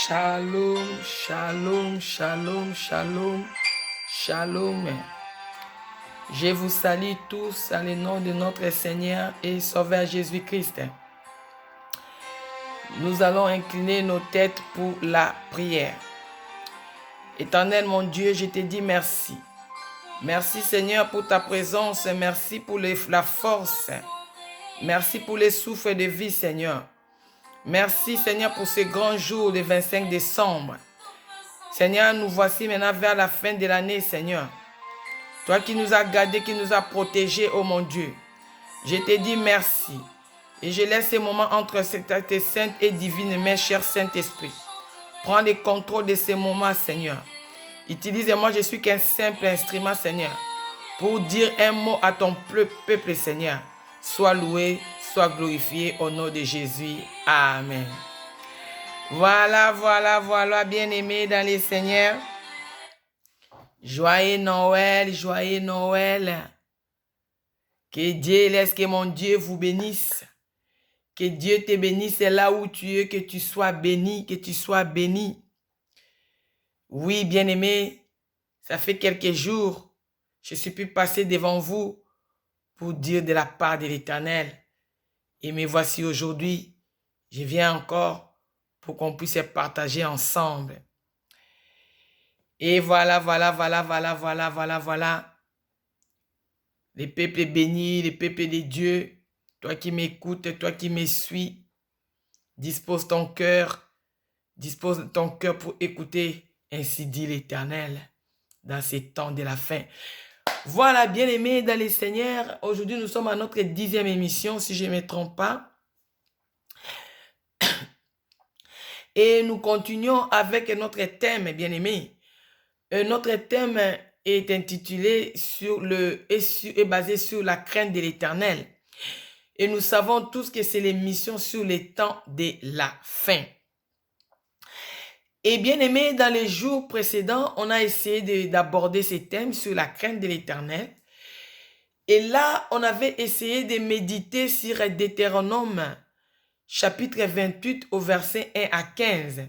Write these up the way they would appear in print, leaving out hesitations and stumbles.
Shalom, shalom, shalom, shalom, shalom. Je vous salue tous dans le nom de notre Seigneur et Sauveur Jésus-Christ. Nous allons incliner nos têtes pour la prière. Éternel mon Dieu, je te dis merci. Merci Seigneur pour ta présence, merci pour la force. Merci pour les souffles de vie Seigneur. Merci Seigneur pour ce grand jour le 25 décembre. Seigneur, nous voici maintenant vers la fin de l'année Seigneur. Toi qui nous as gardés, qui nous as protégés, oh mon Dieu. Je te dis merci. Et je laisse ce moment entre tes saintes et divines mains, cher Saint-Esprit. Prends le contrôle de ce moment, Seigneur. Utilise-moi, je suis qu'un simple instrument, Seigneur, pour dire un mot à ton peuple, Seigneur. Sois loué, sois glorifié au nom de Jésus. Amen. Voilà, bien-aimés dans les Seigneurs. Joyeux Noël, joyeux Noël. Que Dieu laisse que mon Dieu vous bénisse. Que Dieu te bénisse là où tu es, que tu sois béni, que tu sois béni. Oui, bien-aimé, ça fait quelques jours, je suis pu passer devant vous pour dire de la part de l'Éternel. Et me voici aujourd'hui, je viens encore pour qu'on puisse partager ensemble. Et voilà. Les peuples bénis, les peuples de Dieu, toi qui m'écoutes, toi qui me suis, dispose ton cœur pour écouter, ainsi dit l'Éternel, dans ces temps de la fin. Voilà, bien-aimés dans les Seigneurs, aujourd'hui nous sommes à notre 10e émission, si je ne me trompe pas. Et nous continuons avec notre thème, bien-aimés. Notre thème est intitulé est basé sur la crainte de l'Éternel. Et nous savons tous que c'est l'émission sur les temps de la fin. Et bien aimé, dans les jours précédents, on a essayé d'aborder ces thèmes sur la crainte de l'Éternel. Et là, on avait essayé de méditer sur Deutéronome, chapitre 28, au verset 1 à 15.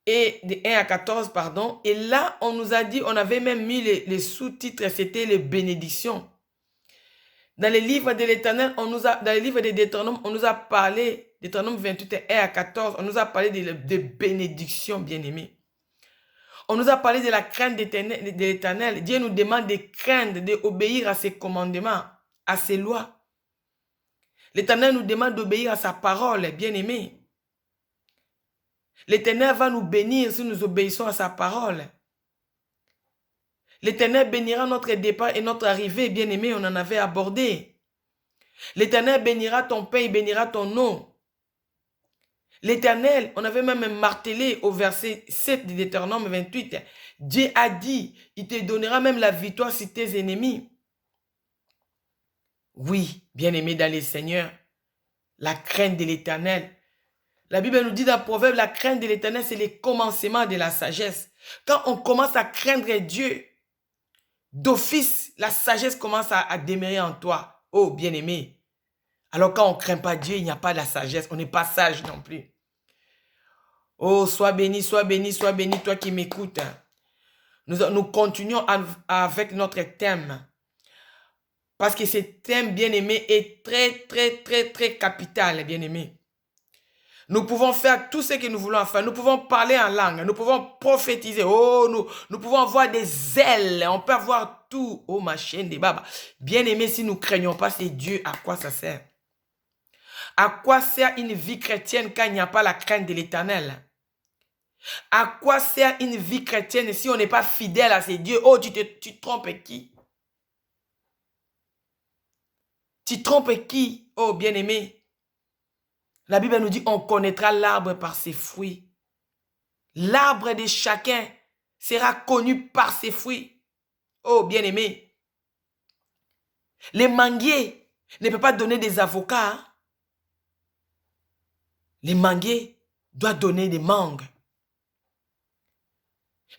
Et de 1 à 14, pardon. Et là, on nous a dit, on avait même mis les sous-titres, c'était les bénédictions. Dans les livres de l'Éternel, dans les livres de Deutéronome, on nous a parlé, Deutéronome 28, 1 à 14, on nous a parlé de bénédictions, bien-aimés. On nous a parlé de la crainte de l'Éternel. Dieu nous demande de craindre, d'obéir à ses commandements, à ses lois. L'Éternel nous demande d'obéir à sa parole, bien-aimés. L'Éternel va nous bénir si nous obéissons à sa parole. L'Éternel bénira notre départ et notre arrivée, bien-aimé, on en avait abordé. L'Éternel bénira ton pain, il bénira ton nom. L'Éternel, on avait même martelé au verset 7 de Deutéronome 28. Dieu a dit, il te donnera même la victoire sur tes ennemis. Oui, bien-aimé dans les Seigneurs, la crainte de l'Éternel. La Bible nous dit dans Proverbe, la crainte de l'Éternel, c'est le commencement de la sagesse. Quand on commence à craindre Dieu, d'office, la sagesse commence à demeurer en toi. Oh, bien-aimé. Alors quand on ne craint pas Dieu, il n'y a pas de la sagesse. On n'est pas sage non plus. Oh, sois béni, toi qui m'écoutes. Nous continuons avec notre thème. Parce que ce thème, bien-aimé, est très capital, bien-aimé. Nous pouvons faire tout ce que nous voulons faire. Nous pouvons parler en langue. Nous pouvons prophétiser. Oh, nous pouvons avoir des ailes. On peut avoir tout. Oh, ma chaîne des babas. Bien-aimé, si nous ne craignons pas ces dieux, à quoi ça sert? À quoi sert une vie chrétienne quand il n'y a pas la crainte de l'Éternel? À quoi sert une vie chrétienne si on n'est pas fidèle à ces dieux? Oh, tu trompes qui? Tu trompes qui? Oh, bien-aimé. La Bible nous dit, on connaîtra l'arbre par ses fruits. L'arbre de chacun sera connu par ses fruits. Oh, bien-aimé. Les manguiers ne peuvent pas donner des avocats. Hein? Les manguiers doivent donner des mangues.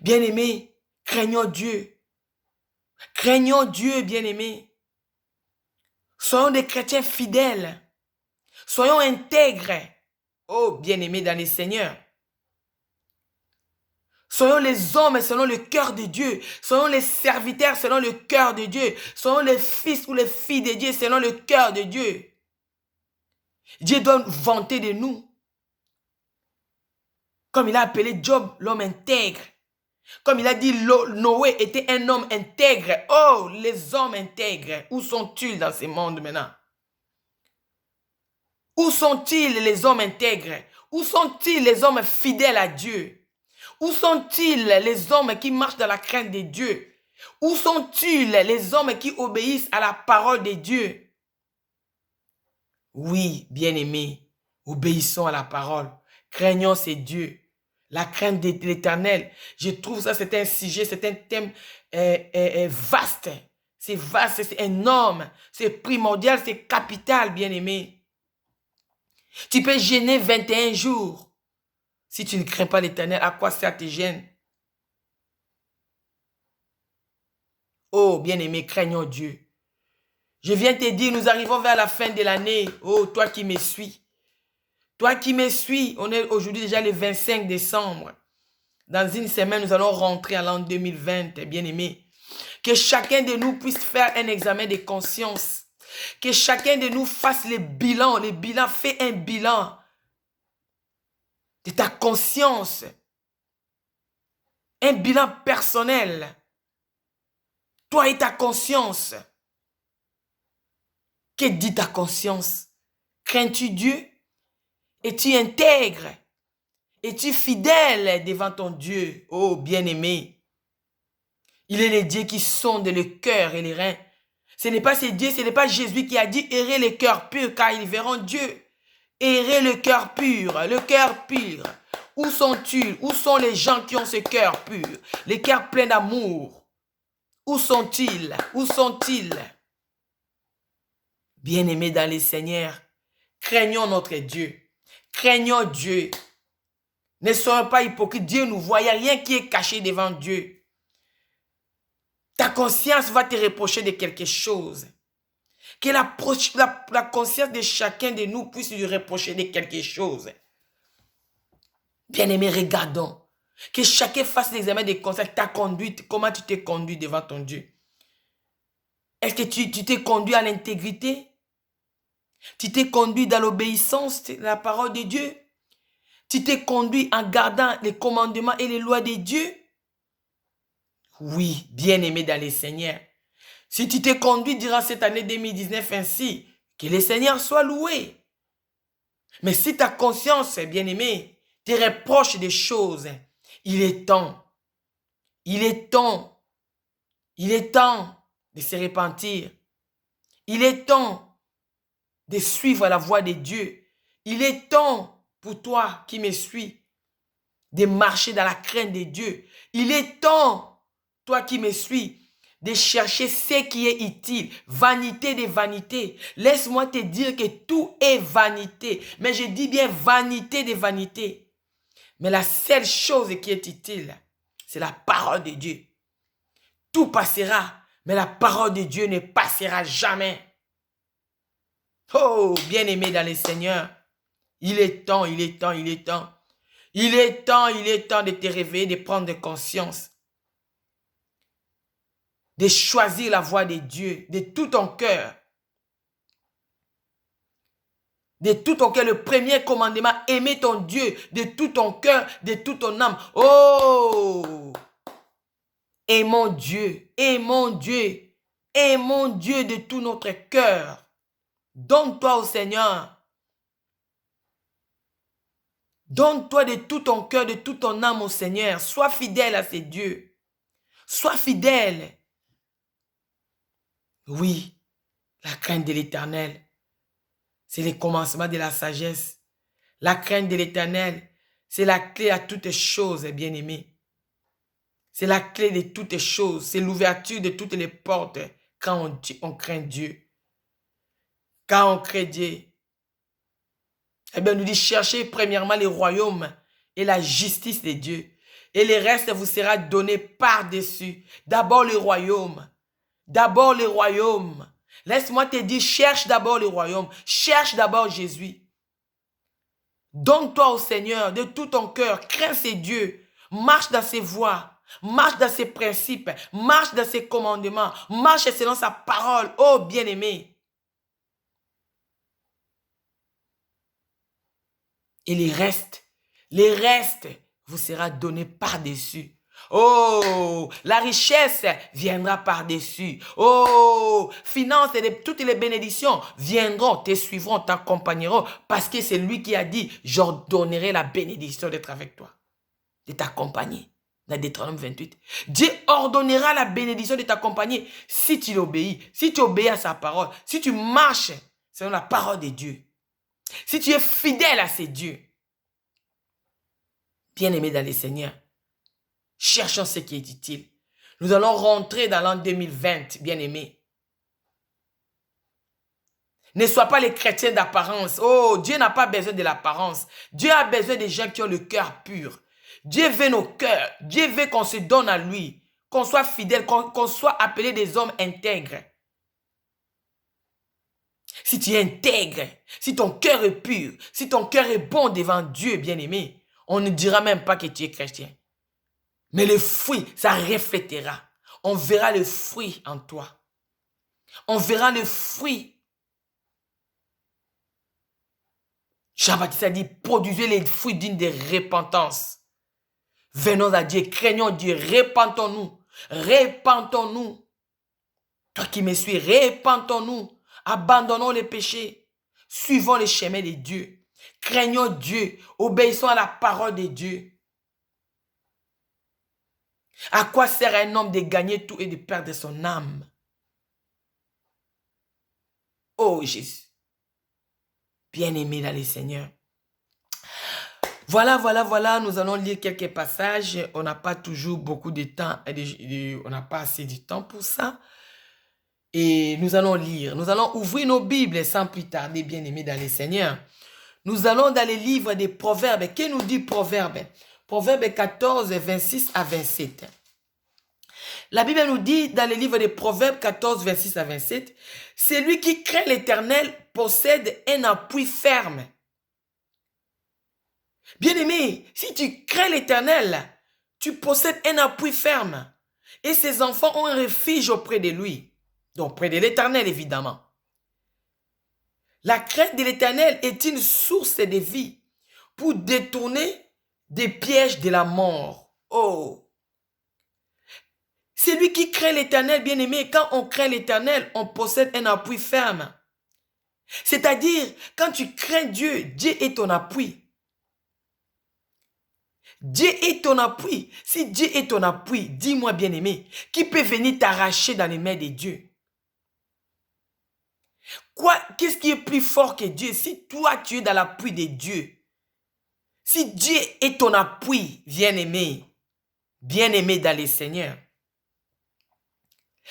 Bien-aimé, craignons Dieu. Craignons Dieu, bien-aimé. Soyons des chrétiens fidèles. Soyons intègres. Oh, bien-aimés dans les Seigneurs. Soyons les hommes selon le cœur de Dieu. Soyons les serviteurs selon le cœur de Dieu. Soyons les fils ou les filles de Dieu selon le cœur de Dieu. Dieu doit vanter de nous. Comme il a appelé Job l'homme intègre. Comme il a dit Noé était un homme intègre. Oh, les hommes intègres, où sont-ils dans ce monde maintenant? Où sont-ils les hommes intègres? Où sont-ils les hommes fidèles à Dieu? Où sont-ils les hommes qui marchent dans la crainte de Dieu? Où sont-ils les hommes qui obéissent à la parole de Dieu? Oui, bien-aimés, obéissons à la parole. Craignons ces dieux. La crainte de l'Éternel. Je trouve ça, c'est un sujet, c'est un thème vaste. C'est vaste, c'est énorme. C'est primordial, c'est capital, bien-aimé. Tu peux jeûner 21 jours. Si tu ne crains pas l'Éternel, à quoi ça te gêne? Oh, bien-aimé, craignons Dieu. Je viens te dire, nous arrivons vers la fin de l'année. Oh, toi qui me suis. Toi qui me suis, on est aujourd'hui déjà le 25 décembre. Dans une semaine, nous allons rentrer à l'an 2020, bien-aimé. Que chacun de nous puisse faire un examen de conscience. Que chacun de nous fasse le bilan. Fais un bilan de ta conscience. Un bilan personnel. Toi et ta conscience. Que dit ta conscience? Crains-tu Dieu? Es-tu intègre? Es-tu fidèle devant ton Dieu? Oh, bien-aimé. Il est le Dieu qui sonde le cœur et les reins. Ce n'est pas ce Dieu, ce n'est pas Jésus qui a dit « Errez le cœur pur car ils verront Dieu ». Errez le cœur pur, le cœur pur. Où sont-ils? Où sont les gens qui ont ce cœur pur? Les cœurs pleins d'amour. Où sont-ils? Où sont-ils? Bien-aimés dans le Seigneur, craignons notre Dieu. Craignons Dieu. Ne soyons pas hypocrites. Dieu nous voit. Il n'y a rien qui est caché devant Dieu. Ta conscience va te reprocher de quelque chose. Que la conscience de chacun de nous puisse lui reprocher de quelque chose. Bien-aimés, regardons. Que chacun fasse l'examen de conscience. Ta conduite, comment tu t'es conduit devant ton Dieu? Est-ce que tu t'es conduit à l'intégrité? Tu t'es conduit dans l'obéissance de la parole de Dieu? Tu t'es conduit en gardant les commandements et les lois de Dieu? Oui, bien-aimé dans le Seigneur. Si tu t'es conduit durant cette année 2019 ainsi, que le Seigneur soit loué. Mais si ta conscience, bien-aimé, te reproche des choses, il est temps. Il est temps. Il est temps de se repentir. Il est temps de suivre la voie de Dieu. Il est temps pour toi qui me suis de marcher dans la crainte de Dieu. Il est temps, toi qui me suis, de chercher ce qui est utile. Vanité des vanités. Laisse-moi te dire que tout est vanité. Mais je dis bien vanité des vanités. Mais la seule chose qui est utile, c'est la parole de Dieu. Tout passera, mais la parole de Dieu ne passera jamais. Oh, bien-aimé dans le Seigneur, il est temps, il est temps, il est temps. Il est temps de te réveiller, de prendre conscience. De choisir la voie de Dieu, de tout ton cœur. De tout ton cœur, le premier commandement, aimer ton Dieu de tout ton cœur, de toute ton âme. Oh! Aimons Dieu, aimons Dieu, aimons Dieu de tout notre cœur. Donne-toi au Seigneur. Donne-toi de tout ton cœur, de toute ton âme au Seigneur. Sois fidèle à ces dieux. Sois fidèle. Oui, la crainte de l'Éternel, c'est le commencement de la sagesse. La crainte de l'Éternel, c'est la clé à toutes choses, bien-aimés. C'est la clé de toutes choses. C'est l'ouverture de toutes les portes quand on craint Dieu. Quand on craint Dieu. Eh bien, nous dit, cherchez premièrement le royaume et la justice de Dieu. Et le reste vous sera donné par-dessus. D'abord le royaume. D'abord le royaume. Laisse-moi te dire, cherche d'abord le royaume. Cherche d'abord Jésus. Donne-toi au Seigneur de tout ton cœur. Crains ses dieux. marche dans ses voies, marche dans ses principes, marche dans ses commandements, marche selon sa parole, oh bien-aimé. Et les restes vous sera donné par-dessus. Oh, la richesse viendra par-dessus. Oh, finances et toutes les bénédictions viendront, te suivront, t'accompagneront. Parce que c'est lui qui a dit, j'ordonnerai la bénédiction d'être avec toi, de t'accompagner. Dans Deutéronome 28. Dieu ordonnera la bénédiction de t'accompagner si tu l'obéis, si tu obéis à sa parole, si tu marches selon la parole de Dieu, si tu es fidèle à ces dieux. Bien-aimés dans les Seigneurs, cherchons ce qui est utile. Nous allons rentrer dans l'an 2020, bien-aimés. Ne sois pas les chrétiens d'apparence. Oh, Dieu n'a pas besoin de l'apparence. Dieu a besoin des gens qui ont le cœur pur. Dieu veut nos cœurs. Dieu veut qu'on se donne à lui, qu'on soit fidèle, qu'on soit appelé des hommes intègres. Si tu es intègre, si ton cœur est pur, si ton cœur est bon devant Dieu, bien-aimé, on ne dira même pas que tu es chrétien. Mais le fruit, ça reflétera. On verra le fruit en toi. On verra le fruit. Jean-Baptiste a dit, produisez les fruits dignes de repentance. Venons à Dieu, craignons Dieu, repentons-nous. Repentons-nous. Toi qui me suis, repentons-nous. Abandonnons les péchés. Suivons les chemins de Dieu. Craignons Dieu. Obéissons à la parole de Dieu. À quoi sert un homme de gagner tout et de perdre son âme? Oh Jésus. Bien-aimé dans les Seigneurs. Voilà, nous allons lire quelques passages. On n'a pas toujours beaucoup de temps, on n'a pas assez de temps pour ça. Et nous allons lire, nous allons ouvrir nos Bibles sans plus tarder, bien-aimés dans les Seigneurs. Nous allons dans les livres des Proverbes. Que nous dit Proverbes? Proverbes 14, 26 à 27. La Bible nous dit dans les livres des Proverbes 14, 26 à 27, « Celui qui craint l'Éternel possède un appui ferme. » Bien-aimé, si tu crains l'Éternel, tu possèdes un appui ferme. Et ses enfants ont un refuge auprès de lui. Donc, près de l'Éternel, évidemment. La crainte de l'Éternel est une source de vie pour détourner des pièges de la mort. Oh! Celui qui craint l'Éternel, bien-aimé, quand on craint l'Éternel, on possède un appui ferme. C'est-à-dire, quand tu crains Dieu, Dieu est ton appui. Dieu est ton appui. Si Dieu est ton appui, dis-moi, bien-aimé, qui peut venir t'arracher dans les mains de Dieu? Qu'est-ce qui est plus fort que Dieu? Si toi, tu es dans l'appui de Dieu, si Dieu est ton appui, bien-aimé dans les Seigneurs,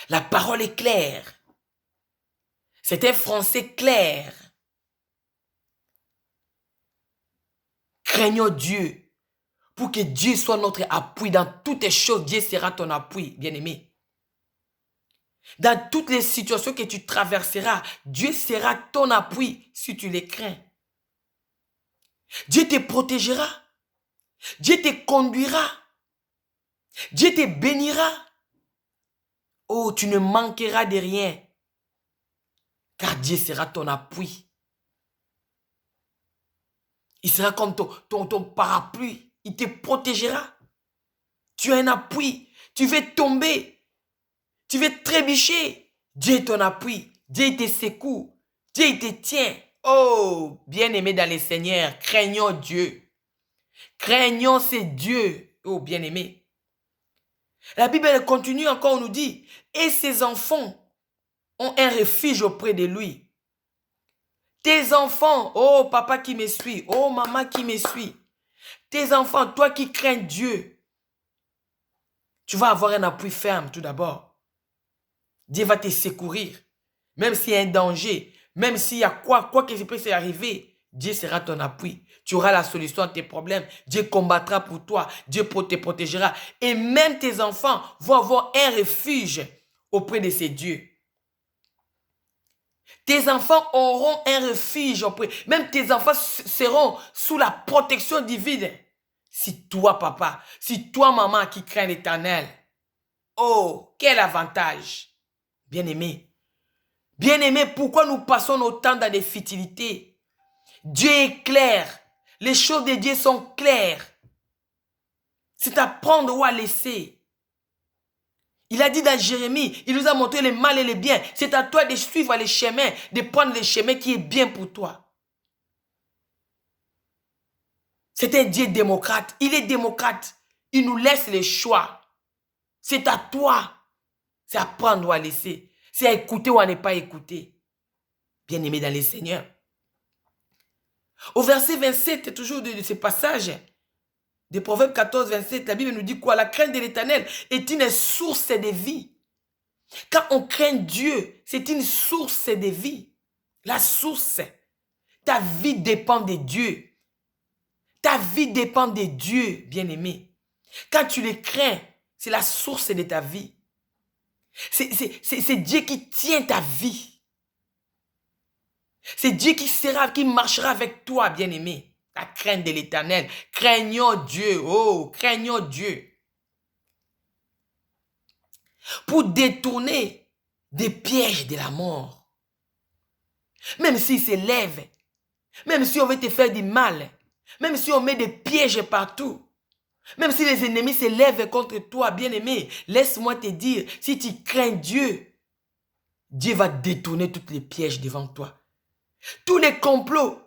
la parole est claire. C'est un français clair. Craignons Dieu pour que Dieu soit notre appui dans toutes les choses. Dieu sera ton appui, bien-aimé. Dans toutes les situations que tu traverseras, Dieu sera ton appui si tu les crains. Dieu te protégera. Dieu te conduira. Dieu te bénira. Oh, tu ne manqueras de rien. Car Dieu sera ton appui. Il sera comme ton parapluie. Il te protégera. Tu as un appui. Tu veux tomber. Tu veux trébucher. Dieu est ton appui. Dieu te secoue. Dieu te tient. Oh, bien-aimé dans les Seigneurs, craignons Dieu. Craignons ces dieux. Oh, bien-aimé. La Bible continue encore, on nous dit, et ses enfants ont un refuge auprès de lui. Tes enfants, oh papa qui me suit, oh maman qui me suit. Tes enfants, toi qui crains Dieu, tu vas avoir un appui ferme tout d'abord. Dieu va te secourir. Même s'il y a un danger, même s'il y a quoi que peut arriver, Dieu sera ton appui. Tu auras la solution à tes problèmes. Dieu combattra pour toi. Dieu te protégera. Et même tes enfants vont avoir un refuge auprès de ces dieux. Tes enfants auront un refuge auprès. Même tes enfants seront sous la protection divine. Si toi, papa, si toi, maman, qui crains l'Éternel, oh, quel avantage! Bien-aimé. Bien-aimé, pourquoi nous passons nos temps dans des futilités? Dieu est clair. Les choses de Dieu sont claires. C'est à prendre ou à laisser. Il a dit dans Jérémie, il nous a montré le mal et le bien. C'est à toi de suivre les chemins, de prendre le chemin qui est bien pour toi. C'est un Dieu démocrate. Il est démocrate. Il nous laisse le choix. C'est à toi. C'est à prendre ou à laisser. C'est à écouter ou à ne pas écouter. Bien-aimé dans les Seigneurs. Au verset 27, toujours de ce passage, de Proverbes 14, 27, la Bible nous dit quoi? La crainte de l'Éternel est une source de vie. Quand on craint Dieu, c'est une source de vie. La source. Ta vie dépend de Dieu. Ta vie dépend de Dieu, bien-aimé. Quand tu le crains, c'est la source de ta vie. C'est Dieu qui tient ta vie. C'est Dieu qui marchera avec toi, bien-aimé. La crainte de l'Éternel. Craignons Dieu. Oh, craignons Dieu. Pour détourner des pièges de la mort. Même s'il s'élève, même si on veut te faire du mal, même si on met des pièges partout, même si les ennemis s'élèvent contre toi, bien-aimé, laisse-moi te dire, si tu crains Dieu, Dieu va détourner tous les pièges devant toi. Tous les complots,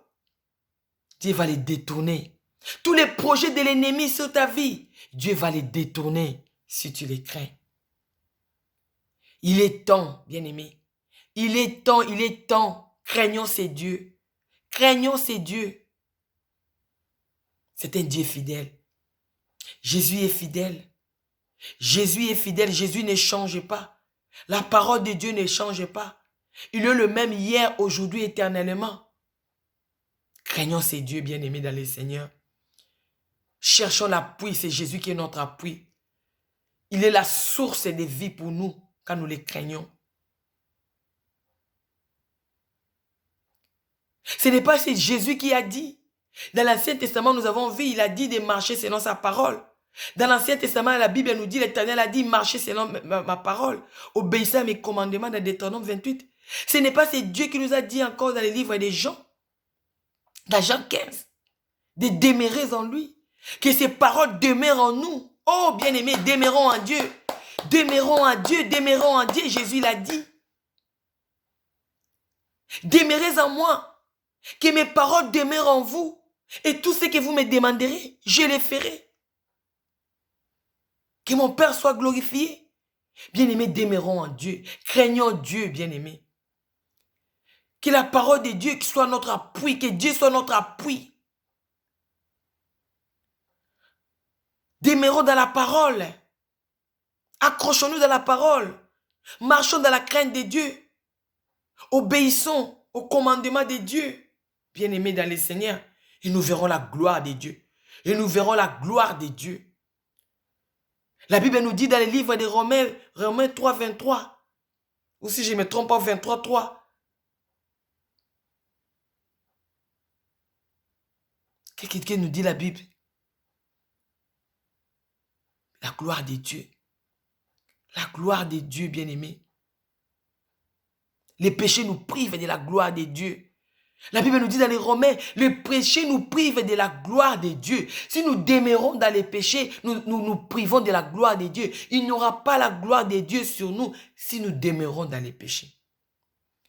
Dieu va les détourner. Tous les projets de l'ennemi sur ta vie, Dieu va les détourner si tu les crains. Il est temps, bien-aimé. Il est temps. Craignons ces dieux. Craignons ces dieux. C'est un Dieu fidèle. Jésus est fidèle. Jésus est fidèle. Jésus ne change pas. La parole de Dieu ne change pas. Il est le même hier, aujourd'hui, éternellement. Craignons ces dieux, bien-aimés dans le Seigneur. Cherchons l'appui. C'est Jésus qui est notre appui. Il est la source de vie pour nous quand nous les craignons. Ce n'est pas Jésus qui a dit. Dans l'Ancien Testament, nous avons vu, il a dit de marcher selon sa parole. Dans l'Ancien Testament, la Bible nous dit, l'Éternel a dit, marchez selon ma parole. Obéissez à mes commandements dans Deutéronome 28. Ce n'est pas Dieu qui nous a dit encore dans les livres des Jean. Dans Jean 15. De demeurer en lui. Que ses paroles demeurent en nous. Oh, bien-aimés, demeurons en Dieu. Demeurons en Dieu, demeurons en Dieu. Jésus l'a dit. Demeurez en moi. Que mes paroles demeurent en vous. Et tout ce que vous me demanderez, je le ferai. Que mon Père soit glorifié. Bien-aimés, demeurons en Dieu. Craignons Dieu, bien-aimés. Que la parole de Dieu soit notre appui. Que Dieu soit notre appui. Demeurons dans la parole. Accrochons-nous dans la parole. Marchons dans la crainte de Dieu. Obéissons au commandement de Dieu. Bien-aimés dans le Seigneur. Et nous verrons la gloire de Dieu. Et nous verrons la gloire de Dieu. La Bible nous dit dans le livre de Romains 3, 23. Ou si je ne me trompe pas, 23, 3. Qu'est-ce que nous dit la Bible? La gloire de Dieu. La gloire de Dieu, bien-aimé. Les péchés nous privent de la gloire de Dieu. La Bible nous dit dans les Romains, le péché nous prive de la gloire de Dieu. Si nous demeurons dans les péchés, nous privons de la gloire de Dieu. Il n'y aura pas la gloire de Dieu sur nous si nous demeurons dans les péchés.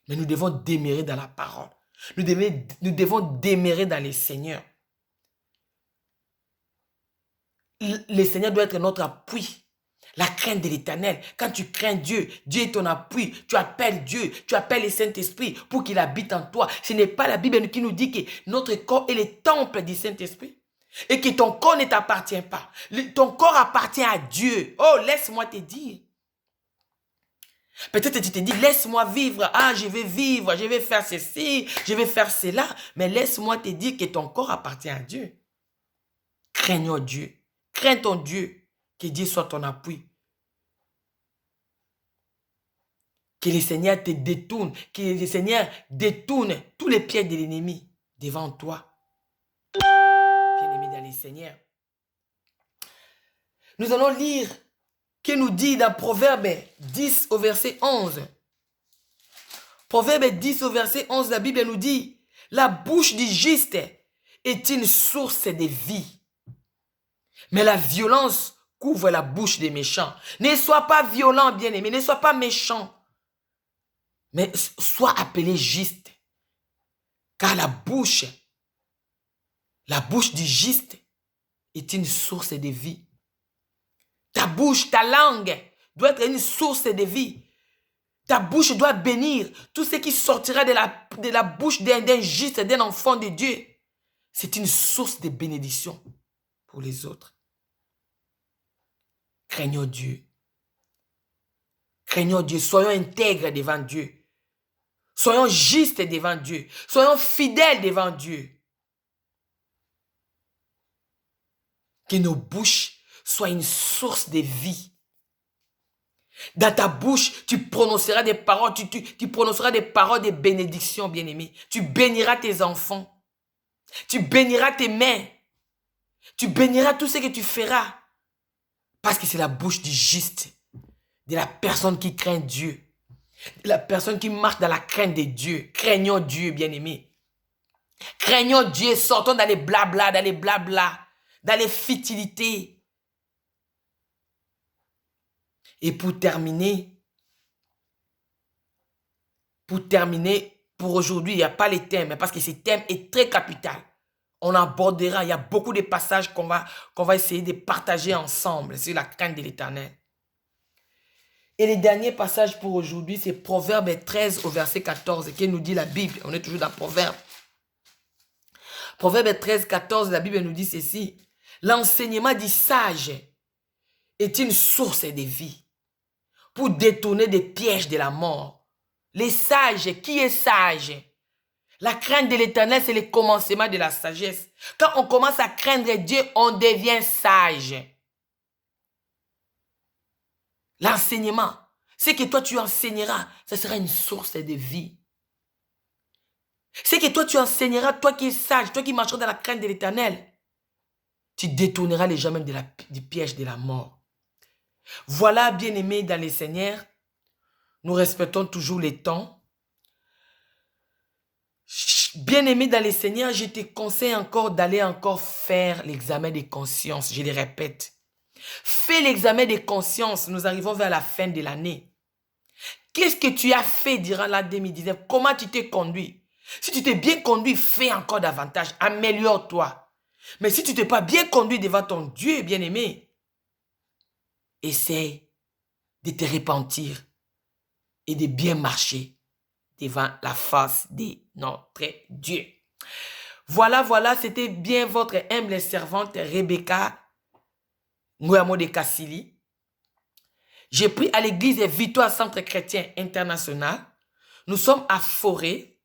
Mais nous devons demeurer dans la parole. Nous devons demeurer dans les Seigneurs. Le Seigneur doit être notre appui. La crainte de l'Éternel. Quand tu crains Dieu, Dieu est ton appui. Tu appelles Dieu, tu appelles le Saint-Esprit pour qu'il habite en toi. Ce n'est pas la Bible qui nous dit que notre corps est le temple du Saint-Esprit. Et que ton corps ne t'appartient pas. Ton corps appartient à Dieu. Oh, laisse-moi te dire. Peut-être tu te dis, laisse-moi vivre. Ah, je vais vivre, je vais faire ceci, je vais faire cela. Mais laisse-moi te dire que ton corps appartient à Dieu. Craignons Dieu. Crains ton Dieu. Que Dieu soit ton appui. Que le Seigneur te détourne. Que le Seigneur détourne tous les pieds de l'ennemi devant toi. Bien-aimé dans le Seigneur. Nous allons lire que nous dit dans Proverbe 10 au verset 11. Proverbe 10 au verset 11, la Bible nous dit, la bouche du juste est une source de vie, mais la violence couvre la bouche des méchants. Ne sois pas violent, bien-aimé, ne sois pas méchant, mais sois appelé juste, car la bouche du juste est une source de vie. Ta bouche, ta langue doit être une source de vie. Ta bouche doit bénir tout ce qui sortira de la bouche d'un juste, d'un enfant de Dieu. C'est une source de bénédiction pour les autres. Craignons Dieu. Craignons Dieu. Soyons intègres devant Dieu. Soyons justes devant Dieu. Soyons fidèles devant Dieu. Que nos bouches soient une source de vie. Dans ta bouche, tu prononceras des paroles, tu prononceras des paroles de bénédiction, bien-aimé. Tu béniras tes enfants. Tu béniras tes mains. Tu béniras tout ce que tu feras. Parce que c'est la bouche du juste, de la personne qui craint Dieu, de la personne qui marche dans la crainte de Dieu. Craignons Dieu, bien-aimé. Craignons Dieu, sortons dans les blabla, dans les futilités. Et pour terminer, pour aujourd'hui, il n'y a pas les thèmes, parce que ce thème est très capital. On abordera, il y a beaucoup de passages qu'on va essayer de partager ensemble sur la crainte de l'Éternel. Et le dernier passage pour aujourd'hui, c'est Proverbe 13 au verset 14, qui nous dit la Bible. On est toujours dans Proverbe. Proverbe 13, 14, la Bible nous dit ceci. L'enseignement du sage est une source de vie pour détourner des pièges de la mort. Les sages, qui est sage? La crainte de l'Éternel, c'est le commencement de la sagesse. Quand on commence à craindre Dieu, on devient sage. L'enseignement, ce que toi tu enseigneras, ce sera une source de vie. Ce que toi tu enseigneras, toi qui es sage, toi qui marcheras dans la crainte de l'Éternel, tu détourneras les gens même du piège de la mort. Voilà, bien-aimés dans le Seigneur, nous respectons toujours les temps. Bien-aimé dans le Seigneur, je te conseille encore d'aller faire l'examen de conscience. Je le répète. Fais l'examen de conscience. Nous arrivons vers la fin de l'année. Qu'est-ce que tu as fait durant l'année 2019? Comment tu t'es conduit? Si tu t'es bien conduit, fais encore davantage. Améliore-toi. Mais si tu t'es pas bien conduit devant ton Dieu, bien-aimé, essaie de te repentir et de bien marcher devant la face de notre Dieu. Voilà, c'était bien votre humble servante Rebecca Nguyamo de Kassili. J'ai pris à l'église Victoire Centre Chrétien International. Nous sommes à Forêt,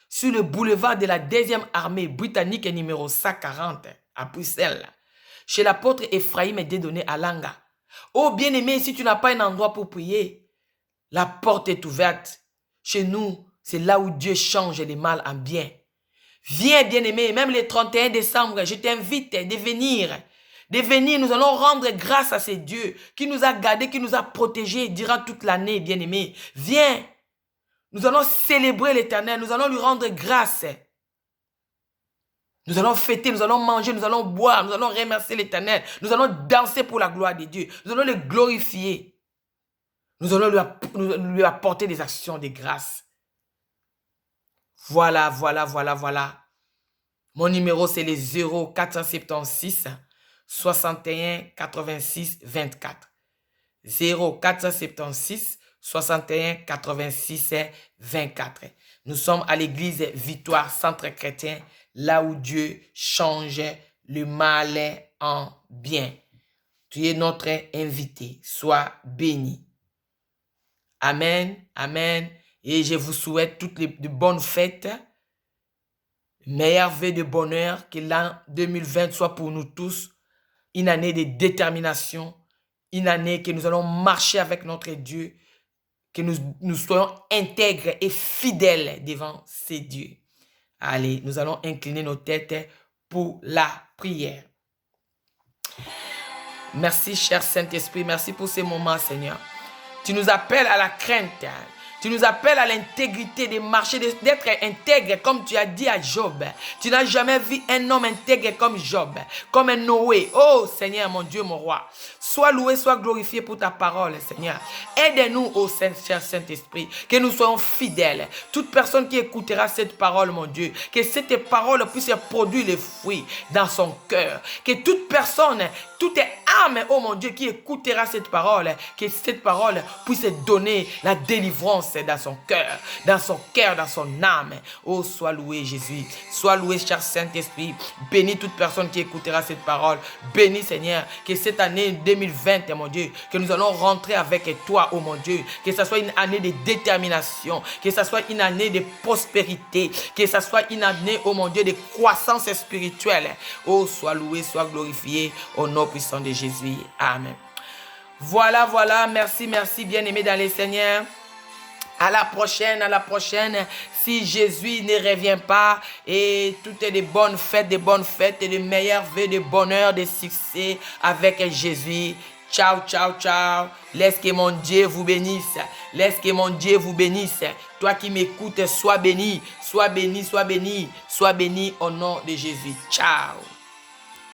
sur le boulevard de la 2e armée britannique numéro 140 à Bruxelles, chez l'apôtre Ephraim Dédoné Alanga. Oh bien-aimé, si tu n'as pas un endroit pour prier, la porte est ouverte. Chez nous, c'est là où Dieu change les mal en bien. Viens bien-aimé, même le 31 décembre, je t'invite de venir. Nous allons rendre grâce à ce Dieu qui nous a gardés, qui nous a protégés durant toute l'année, bien-aimé. Viens, nous allons célébrer l'Éternel, nous allons lui rendre grâce. Nous allons fêter, nous allons manger, nous allons boire, nous allons remercier l'Éternel. Nous allons danser pour la gloire de Dieu. Nous allons le glorifier. Nous allons lui apporter des actions de grâce. Voilà. Mon numéro, c'est le 0476 61 86 24. 0476 61 86 24. Nous sommes à l'église Victoire Centre Chrétien, là où Dieu change le mal en bien. Tu es notre invité. Sois béni. Amen. Et je vous souhaite toutes de bonnes fêtes. Meilleurs vœux de bonheur. Que l'an 2020 soit pour nous tous une année de détermination. Une année que nous allons marcher avec notre Dieu. Que nous soyons intègres et fidèles devant ces dieux. Allez, nous allons incliner nos têtes pour la prière. Merci, cher Saint-Esprit. Merci pour ces moments, Seigneur. Tu nous appelles à la crainte. Tu nous appelles à l'intégrité de marcher, d'être intègre comme tu as dit à Job. Tu n'as jamais vu un homme intègre comme Job, comme un Noé. Oh Seigneur, mon Dieu, mon roi. Sois loué, sois glorifié pour ta parole, Seigneur. Aide-nous, ô cher Saint-Esprit, que nous soyons fidèles. Toute personne qui écoutera cette parole, mon Dieu, que cette parole puisse produire les fruits dans son cœur. Que toute personne, toute âme, oh mon Dieu, qui écoutera cette parole, que cette parole puisse donner la délivrance dans son cœur, dans son âme. Oh, sois loué, Jésus. Sois loué, cher Saint-Esprit. Bénis toute personne qui écoutera cette parole. Bénis, Seigneur, que cette année 2020, mon Dieu, que nous allons rentrer avec toi, oh mon Dieu. Que ce soit une année de détermination, que ce soit une année de prospérité, que ce soit une année, oh mon Dieu, de croissance spirituelle. Oh, sois loué, sois glorifié au nom puissant de Jésus. Amen. Voilà, voilà. Merci, merci, bien-aimés dans les Seigneurs. À la prochaine, si Jésus ne revient pas, et toutes les bonnes fêtes, et de meilleurs vœux, de bonheur, de succès avec Jésus. Ciao, ciao, ciao. Laisse que mon Dieu vous bénisse. Laisse que mon Dieu vous bénisse. Toi qui m'écoutes, sois béni, sois béni, sois béni, sois béni au nom de Jésus. Ciao.